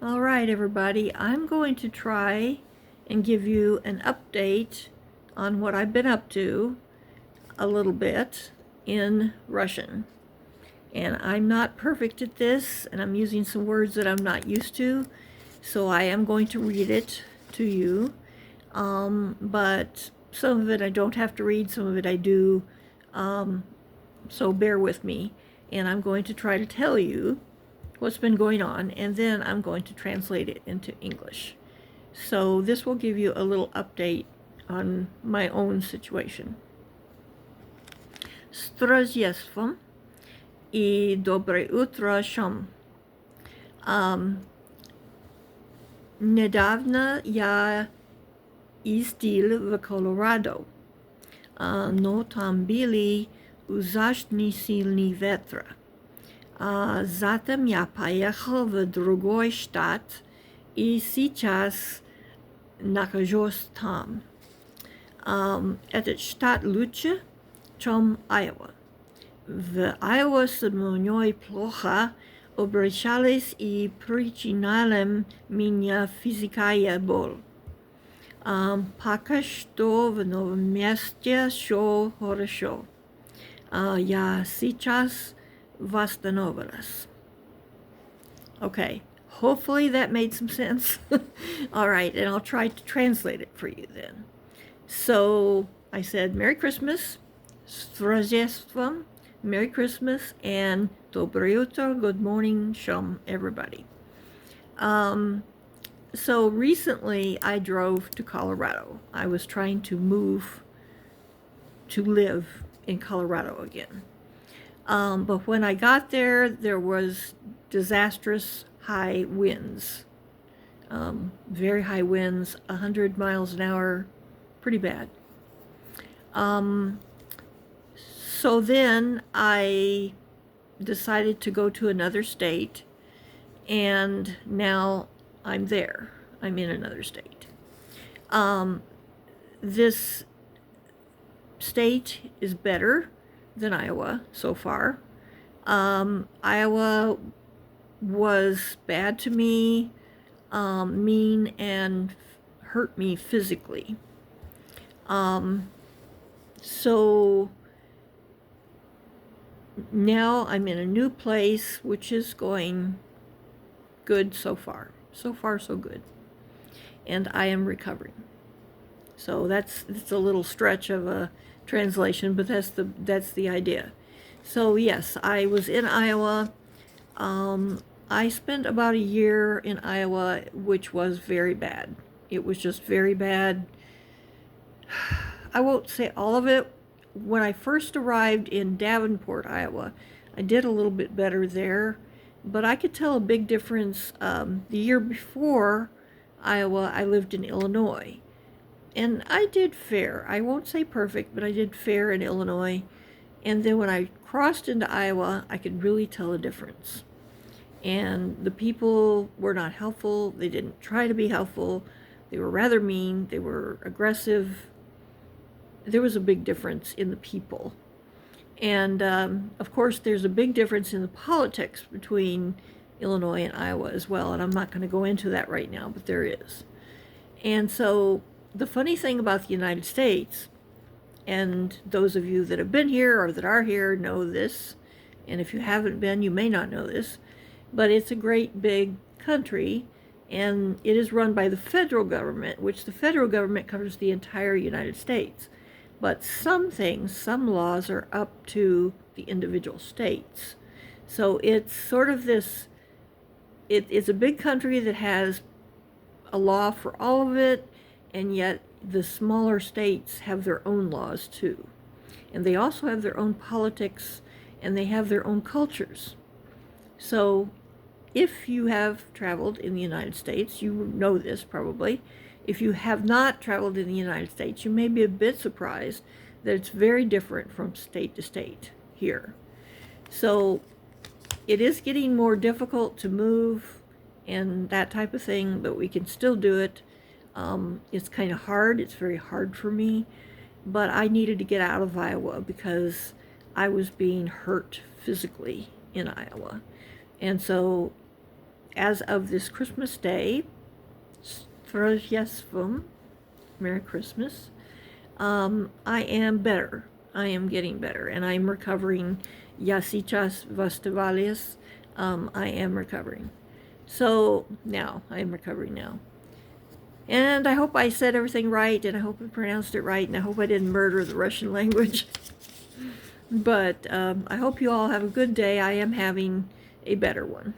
All right, everybody, I'm going to try and give you an update on what I've been up to a little bit in Russian. And I'm not perfect at this, and I'm using some words that I'm not used to, so I am going to read it to you. But some of it I don't have to read, some of it I do, so bear with me. And I'm going to try to tell you what's been going on, and then I'm going to translate it into English. So this will give you a little update on my own situation. С Рождеством и доброе утро всем. Недавно я ездил в Колорадо, но там были ужасные сильные ветра. Затем я поехал в другой штат и сейчас нахожусь там. Этот штат лучше, чем Айова. В Айова со мной плохо обращались и причиняли меня физическая боль. Пока что в новом месте все хорошо. Я сейчас восстановилась. Okay, hopefully that made some sense. All right, and I'll try to translate it for you then. So I said Merry Christmas, с Рождеством, Merry Christmas, and Доброе утро, good morning, Shalom, everybody. So recently I drove to Colorado. I was trying to move to live in Colorado again. But when I got there, there was disastrous high winds. Very high winds, 100 miles an hour, pretty bad. So then I decided to go to another state, and now I'm there. I'm in another state. This state is better than Iowa so far. Iowa was bad to me, mean, and hurt me physically. So now I'm in a new place, which is going good so far. So far, so good. And I am recovering. So it's a little stretch of a translation, but that's the idea. So yes, I was in Iowa. I spent about a year in Iowa, which was very bad. It was just very bad. I won't say all of it. When I first arrived in Davenport, Iowa, I did a little bit better there, but I could tell a big difference. The year before Iowa, I lived in Illinois. And I did fair. I won't say perfect, but I did fair in Illinois. And then when I crossed into Iowa, I could really tell a difference. And the people were not helpful. They didn't try to be helpful. They were rather mean. They were aggressive. There was a big difference in the people. And of course, there's a big difference in the politics between Illinois and Iowa as well. And I'm not going to go into that right now, but there is. And so the funny thing about the United States, and those of you that have been here or that are here know this, and if you haven't been, you may not know this, but it's a great big country, and it is run by the federal government, which the federal government covers the entire United States. But some things, some laws are up to the individual states. So it's sort of this, it's a big country that has a law for all of it, and yet the smaller states have their own laws too. And they also have their own politics, and they have their own cultures. So if you have traveled in the United States, you know this probably. If you have not traveled in the United States, you may be a bit surprised that it's very different from state to state here. So it is getting more difficult to move and that type of thing, but we can still do it. It's kind of hard. It's very hard for me, but I needed to get out of Iowa because I was being hurt physically in Iowa. And so as of this Christmas Day, Strojasvum, Merry Christmas, I am better. I am getting better, and I'm recovering. Yasichas Vastavalias, I am recovering. So now, I'm recovering now. And I hope I said everything right, and I hope I pronounced it right, and I hope I didn't murder the Russian language. But I hope you all have a good day. I am having a better one.